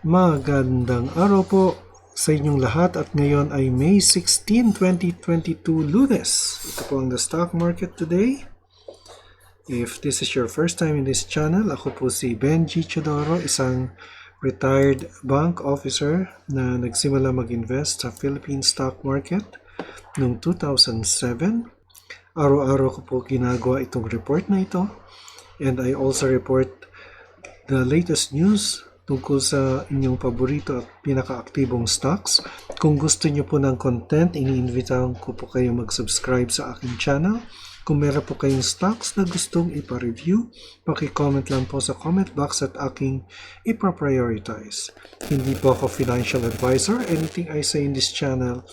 Magandang araw po sa inyong lahat at ngayon ay May 16, 2022, Lunes. Ito po ang the stock market today. If this is your first time in this channel, ako po si Benji Chodoro, isang retired bank officer na nagsimula mag-invest sa Philippine stock market noong 2007. Araw-araw ko po ginagawa itong report na ito, and I also report the latest news tungkol sa inyong paborito at pinaka-aktibong stocks. Kung gusto nyo po ng content, iniinvitahan ko po kayo mag-subscribe sa aking channel. Kung meron po kayong stocks na gustong ipa-review, paki-comment lang po sa comment box at aking ipa-prioritize. Hindi po ako financial advisor. Anything I say in this channel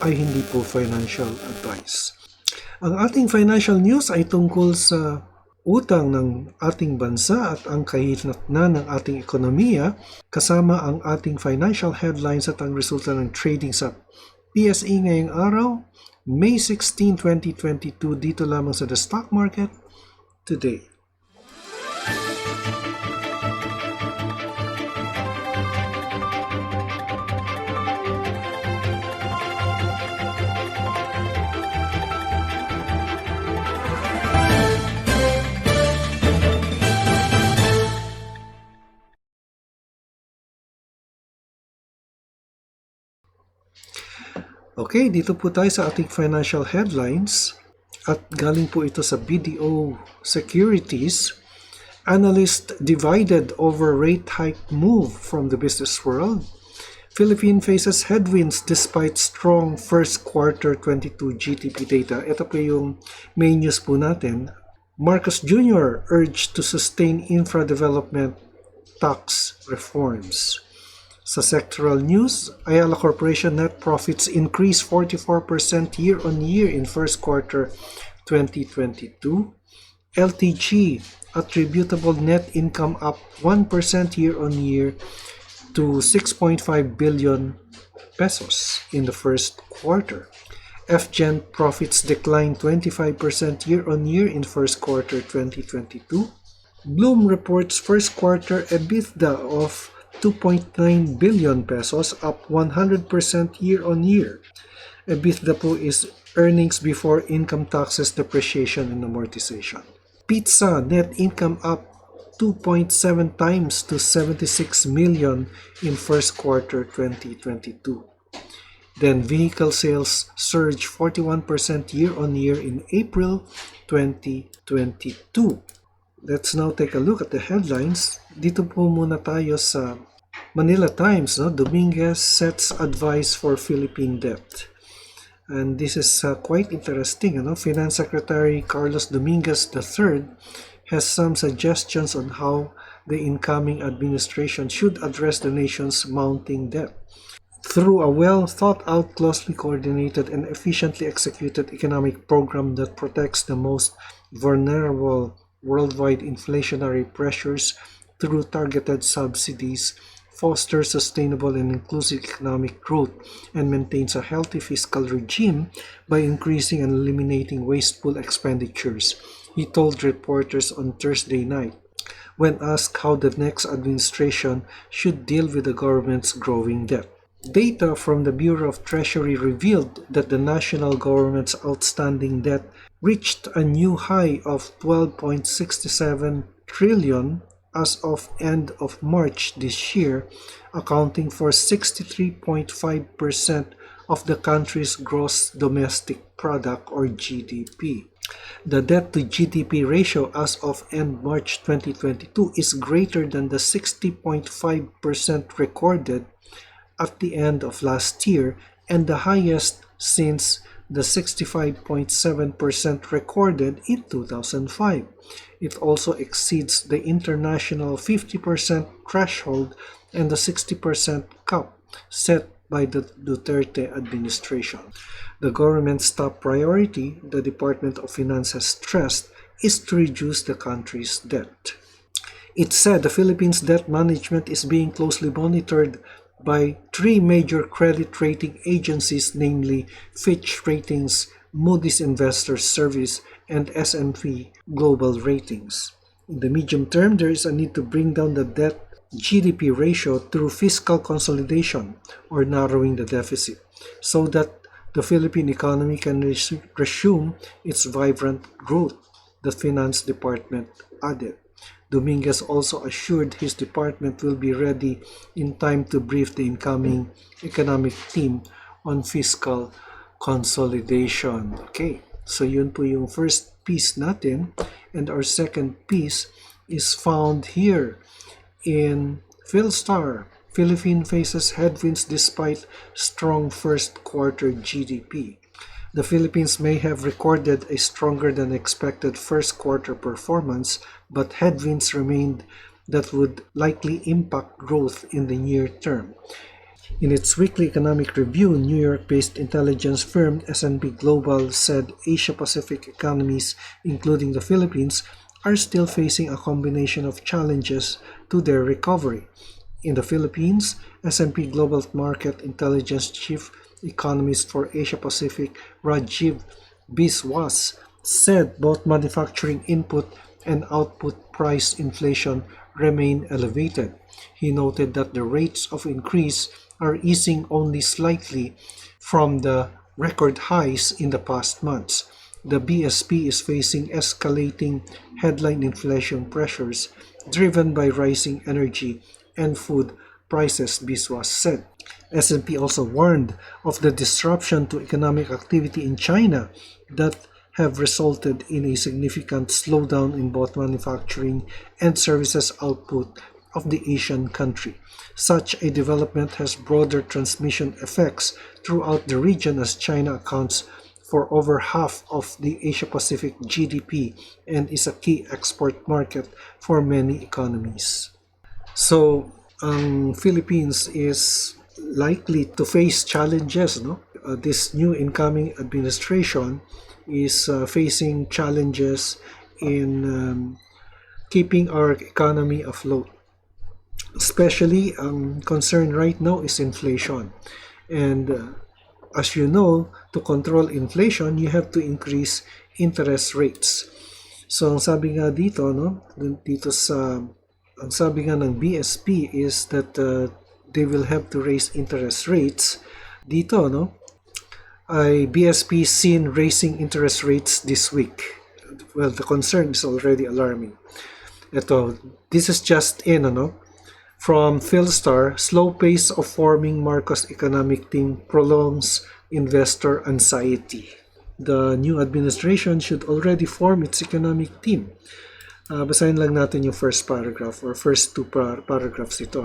ay hindi po financial advice. Ang ating financial news ay tungkol sa utang ng ating bansa at ang kahinatnan ng ating ekonomiya, kasama ang ating financial headlines at ang resulta ng trading sa PSE ngayong araw, May 16, 2022, dito lamang sa The Stock Market Today. Okay, dito po tayo sa ating financial headlines at galing po ito sa BDO Securities. Analyst divided over rate hike move from the business world. Philippines faces headwinds despite strong first quarter 22 GDP data. Ito po yung main news po natin. Marcos Jr. urged to sustain infra development tax reforms. Sa sectoral news, Ayala Corporation net profits increased 44% year-on-year in first quarter 2022. LTG attributable net income up 1% year-on-year to 6.5 billion pesos in the first quarter. FGen profits declined 25% year-on-year in first quarter 2022. Bloom reports first quarter EBITDA of 2.9 billion pesos, up 100% year-on-year. EBITDA po is earnings before income taxes, depreciation, and amortization. Pizza net income up 2.7 times to 76 million in first quarter 2022. Then vehicle sales surged 41% year-on-year in April 2022. Let's now take a look at the headlines. Dito po muna tayo sa Manila Times. Dominguez sets advice for Philippine debt. And this is quite interesting. Finance Secretary Carlos Dominguez III has some suggestions on how the incoming administration should address the nation's mounting debt. Through a well-thought-out, closely coordinated, and efficiently executed economic program that protects the most vulnerable worldwide inflationary pressures through targeted subsidies, fosters sustainable and inclusive economic growth, and maintains a healthy fiscal regime by increasing and eliminating wasteful expenditures, he told reporters on Thursday night, when asked how the next administration should deal with the government's growing debt. Data from the Bureau of Treasury revealed that the national government's outstanding debt reached a new high of 12.67 trillion as of end of March this year, accounting for 63.5% of the country's gross domestic product or GDP. The debt to GDP ratio as of end March 2022 is greater than the 60.5% recorded at the end of last year and the highest since the 65.7% recorded in 2005. It also exceeds the international 50% threshold and the 60% cap set by the Duterte administration. The government's top priority, the Department of Finance has stressed, is to reduce the country's debt. It said the Philippines' debt management is being closely monitored by three major credit rating agencies, namely Fitch Ratings, Moody's Investors Service, and S&P Global Ratings. In the medium term, there is a need to bring down the debt GDP ratio through fiscal consolidation or narrowing the deficit so that the Philippine economy can resume its vibrant growth, the Finance Department added. Dominguez also assured his department will be ready in time to brief the incoming economic team on fiscal consolidation. Okay, so yun po yung first piece natin, and our second piece is found here in PhilStar. Philippines faces headwinds despite strong first quarter GDP. The Philippines may have recorded a stronger than expected first quarter performance, but headwinds remained that would likely impact growth in the near term. In its weekly economic review, New York-based intelligence firm S&P Global said Asia-Pacific economies, including the Philippines, are still facing a combination of challenges to their recovery. In the Philippines, S&P Global Market Intelligence Chief Economist for Asia-Pacific Rajiv Biswas said both manufacturing input and output price inflation remain elevated. He noted that the rates of increase are easing only slightly from the record highs in the past months. The BSP is facing escalating headline inflation pressures driven by rising energy and food prices, Biswas said. S&P also warned of the disruption to economic activity in China that have resulted in a significant slowdown in both manufacturing and services output of the Asian country. Such a development has broader transmission effects throughout the region as China accounts for over half of the Asia-Pacific GDP and is a key export market for many economies. So, ang Philippines is likely to face challenges. This new incoming administration is facing challenges in keeping our economy afloat. Especially, concern right now is inflation. And as you know, to control inflation, you have to increase interest rates. So, ang sabi nga dito, ang sabi nga ng BSP is that they will have to raise interest rates. Dito, ay BSP seen raising interest rates this week. Well, the concern is already alarming. This is just in, from PhilStar, slow pace of forming Marcos economic team prolongs investor anxiety. The new administration should already form its economic team. Basahin lang natin yung first paragraph or first two paragraphs ito.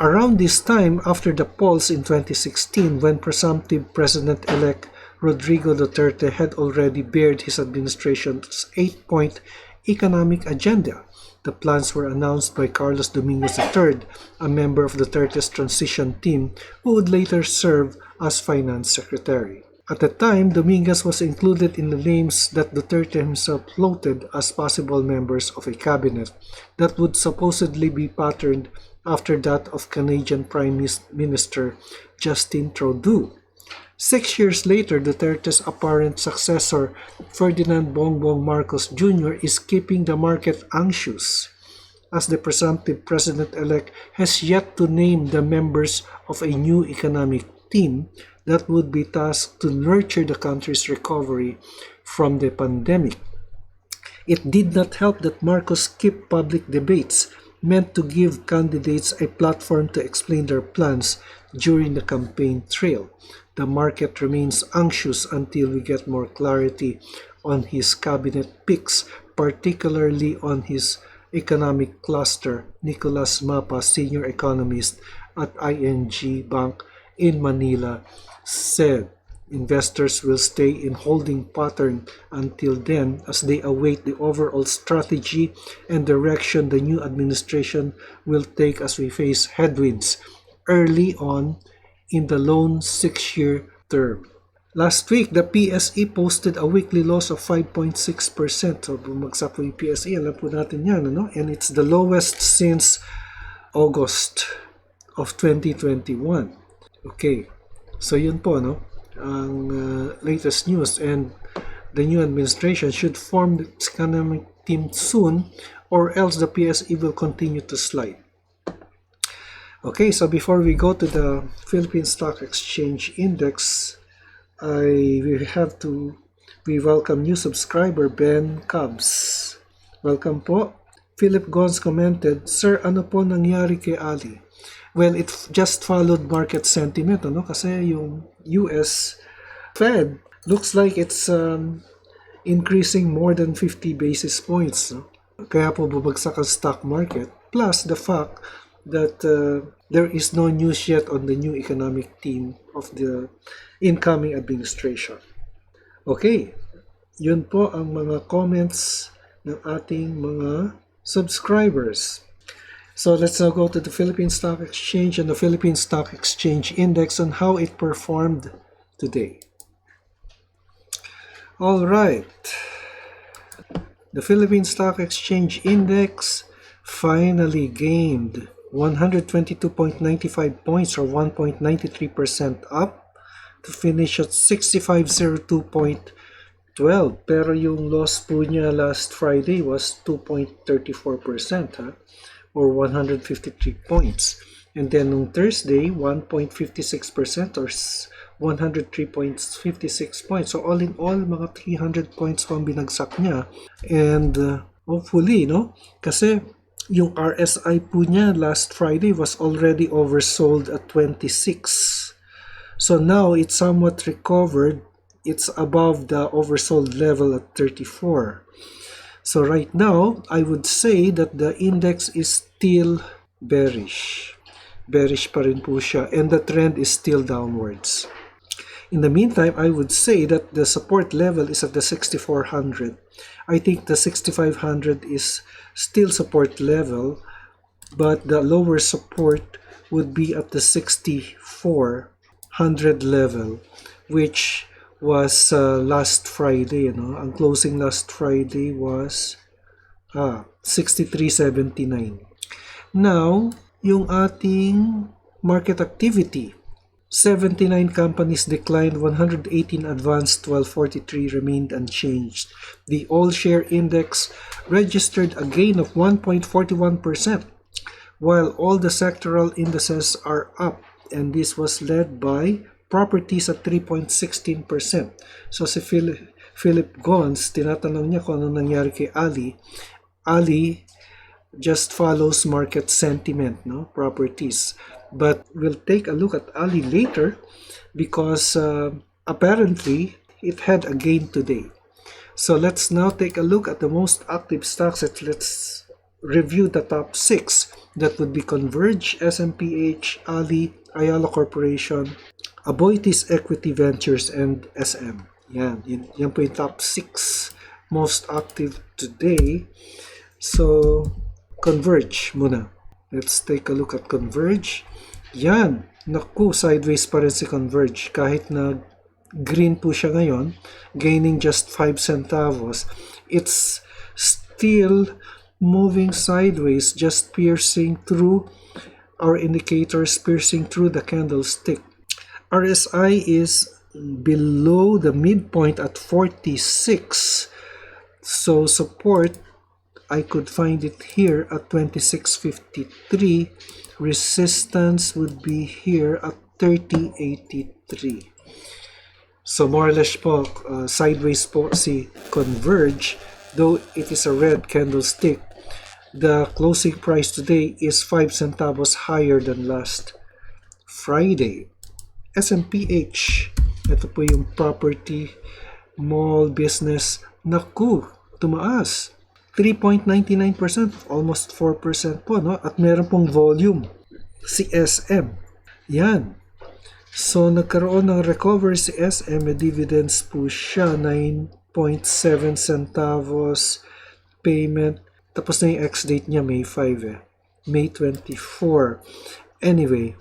Around this time, after the polls in 2016, when presumptive President-elect Rodrigo Duterte had already bared his administration's 8-point economic agenda, the plans were announced by Carlos Dominguez III, a member of Duterte's transition team who would later serve as finance secretary. At the time, Dominguez was included in the names that Duterte himself floated as possible members of a cabinet that would supposedly be patterned after that of Canadian Prime Minister Justin Trudeau. 6 years later, Duterte's apparent successor, Ferdinand Bongbong Marcos Jr., is keeping the market anxious, as the presumptive president-elect has yet to name the members of a new economic team that would be tasked to nurture the country's recovery from the pandemic. It did not help that Marcos skipped public debates meant to give candidates a platform to explain their plans during the campaign trail. The market remains anxious until we get more clarity on his cabinet picks, particularly on his economic cluster, Nicolas Mapa, senior economist at ING Bank in Manila, said. Investors will stay in holding pattern until then as they await the overall strategy and direction the new administration will take as we face headwinds early on in the lone 6-year term. Last week, the PSE posted a weekly loss of 5.6%. So, bumagsak po yung PSE. Alam po natin yan, and it's the lowest since August of 2021. Okay, so yun po, ang latest news, and the new administration should form the economic team soon or else the PSE will continue to slide. Okay, so before we go to the Philippine Stock Exchange Index, we welcome new subscriber Ben Cubs. Welcome po. Philip Gons commented, Sir, ano po nangyari kay Ali? Well, it just followed market sentiment, ano? Kasi yung US Fed looks like it's increasing more than 50 basis points. No? Kaya po bubagsak ang stock market. Plus the fact that there is no news yet on the new economic team of the incoming administration. Okay, yun po ang mga comments ng ating mga subscribers. So let's now go to the Philippine Stock Exchange and the Philippine Stock Exchange Index and how it performed today. All right. The Philippine Stock Exchange Index finally gained 122.95 points or 1.93% up to finish at 6502.12. Pero yung loss po niya last Friday was 2.34%, or 153 points. And then on Thursday, 1.56% or 103.56 points. So all in all, mga 300 points po ang binagsak niya. And hopefully, no? Kasi yung RSI po niya last Friday was already oversold at 26. So now it's somewhat recovered. It's above the oversold level at 34. So right now, I would say that the index is still bearish. Bearish pa rin po siya, and the trend is still downwards. In the meantime, I would say that the support level is at the 6,400. I think the 6,500 is still support level, but the lower support would be at the 6,400 level, which was last Friday. Ang closing last Friday was 63.79. Now, yung ating market activity, 79 companies declined, 118 advanced, while 43 remained unchanged. The all-share index registered a gain of 1.41%, while all the sectoral indices are up, and this was led by properties at 3.16%. So si Philip Gons, tinatanong niya kung ano nangyari kay Ali. Ali just follows market sentiment, no? Properties. But we'll take a look at Ali later because apparently it had a gain today. So let's now take a look at the most active stocks. Let's review the top 6. That would be Converge, SMPH, Ali, Ayala Corporation, Aboitiz Equity Ventures, and SM. Yan po yung top 6 most active today. So Converge muna. Let's take a look at Converge. Yan. Naku, sideways pa rin si Converge. Kahit na green po siya ngayon, gaining just 5 centavos, it's still moving sideways, just piercing through our indicators, piercing through the candlestick. RSI is below the midpoint at 46. So support, I could find it here at 26.53. Resistance would be here at 30.83. So more or less po, sideways po si Converge. Though it is a red candlestick, the closing price today is 5 centavos higher than last Friday. SMPH, ito po yung property, mall, business. Naku, tumaas. 3.99%, almost 4% po, no? At meron pong volume, si SM. Yan. So, nagkaroon ng recovery si SM, may dividends po siya, 9.7 centavos payment. Tapos na yung ex-date niya, May 5 May 24. Anyway,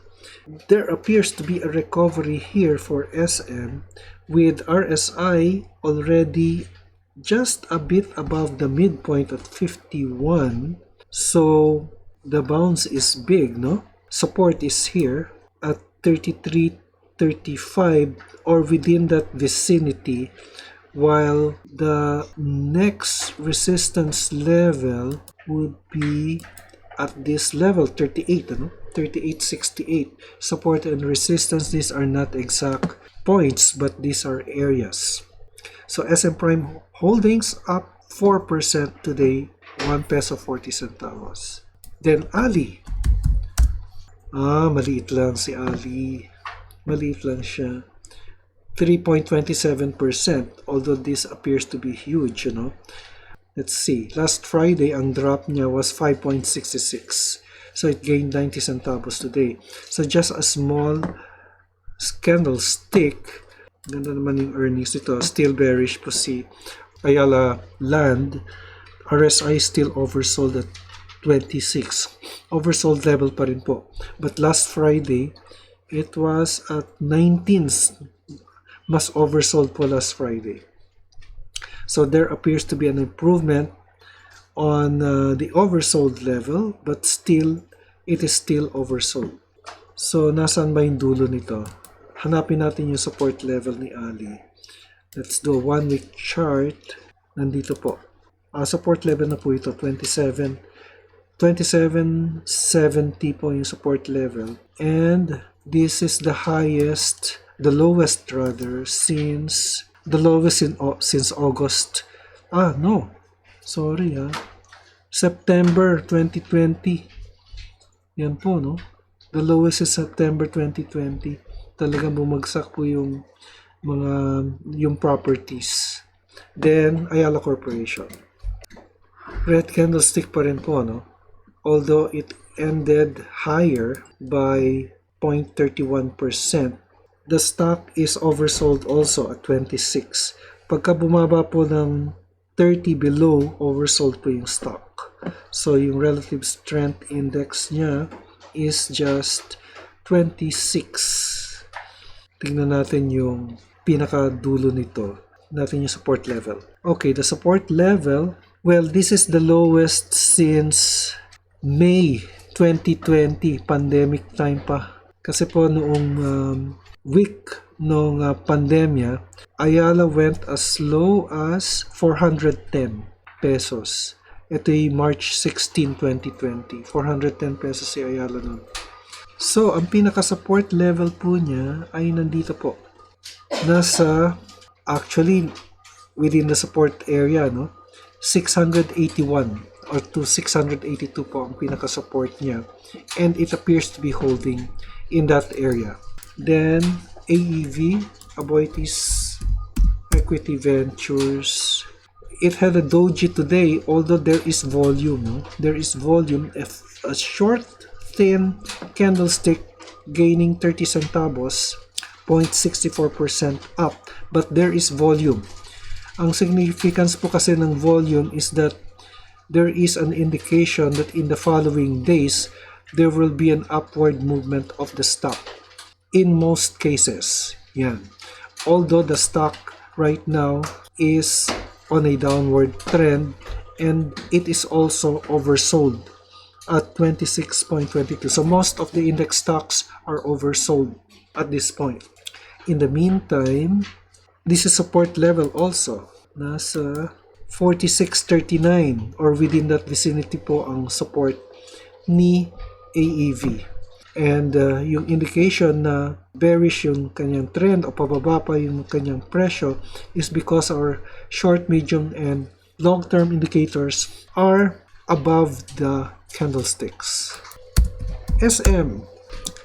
there appears to be a recovery here for SM with RSI already just a bit above the midpoint at 51. So the bounce is big, no? Support is here at 33.35 or within that vicinity, while the next resistance level would be at this level, 38, ano? 38.68. Support and resistance, these are not exact points, but these are areas. So SM Prime Holdings up 4% today, 1 peso 40 centavos. Then Ali. Maliit lang si Ali. Maliit lang siya. 3.27%, although this appears to be huge, you know. Let's see. Last Friday, ang drop niya was 5.66. So it gained 90 centavos today. So just a small candlestick. Ganda naman yung earnings nito. Still bearish po si Ayala Land. RSI still oversold at 26. Oversold level pa rin po. But last Friday, it was at 19. Mas oversold po last Friday. So there appears to be an improvement on the oversold level, but still, it is still oversold. So nasaan ba yung dulo nito? Hanapin natin yung support level ni Ali. Let's do a 1-week chart. Nandito po. Support level na po ito, 27.70 po yung support level. And this is the highest, the lowest rather, since August. No. Sorry September 2020. Yan po, no? The lowest is September 2020. Talagang bumagsak po yung properties. Then, Ayala Corporation. Red candlestick pa rin po, no? Although it ended higher by 0.31%. The stock is oversold also at 26. Pagka bumaba po ng 30 below, oversold po yung stock. So yung relative strength index niya is just 26. Tingnan natin yung pinakadulo nito. Natin yung support level. Okay, the support level, well, this is the lowest since May 2020, pandemic time pa. Kasi po noong week ng pandemya, Ayala went as low as 410 pesos. Ito ay March 16, 2020. 410 pesos si Ayala nun. So, ang pinaka-support level po niya ay nandito po. Actually, within the support area, no? 681 or to 682 po ang pinaka-support niya. And it appears to be holding in that area. Then, AEV, Aboitiz Equity Ventures. It had a doji today, although there is volume. No? There is volume. A short, thin candlestick gaining 30 centavos, 0.64% up. But there is volume. Ang significance po kasi ng volume is that there is an indication that in the following days, there will be an upward movement of the stock. In most cases, yan. Although the stock right now is on a downward trend and it is also oversold at 26.22. So most of the index stocks are oversold at this point. In the meantime, this is support level also. Nasa 46.39 or within that vicinity po ang support ni AEV. And yung indication na bearish yung kanyang trend o pababa pa yung kanyang presyo is because our short, medium, and long-term indicators are above the candlesticks. SM,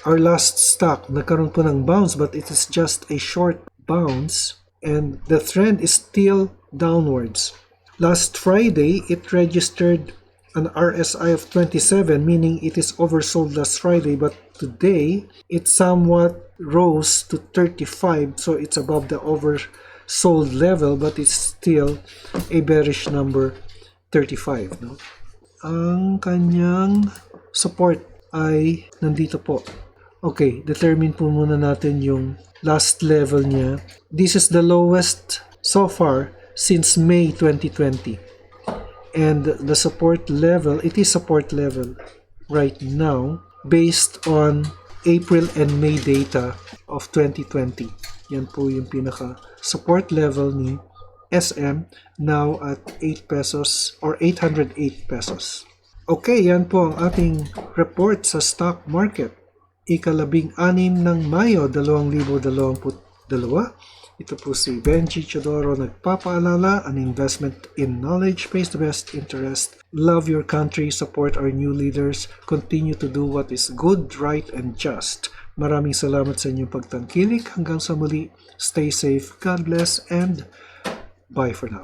our last stock, nagkaroon po ng bounce but it is just a short bounce and the trend is still downwards. Last Friday, it registered an RSI of 27, meaning it is oversold last Friday, but today it somewhat rose to 35, so it's above the oversold level, but it's still a bearish number, 35. No? Ang kanyang support ay nandito po. Okay, determine po muna natin yung last level niya. This is the lowest so far since May 2020. And the support level, it is support level right now based on April and May data of 2020. Yan po yung pinaka support level ni SM now at 8 pesos or 808 pesos. Okay, yan po ang ating report sa stock market. Ika-12 ng Mayo 2022. Ito po si Benji Chodoro nagpapaalala, an investment in knowledge pays the best interest. Love your country, support our new leaders, continue to do what is good, right, and just. Maraming salamat sa inyong pagtangkilik. Hanggang sa muli, stay safe, God bless, and bye for now.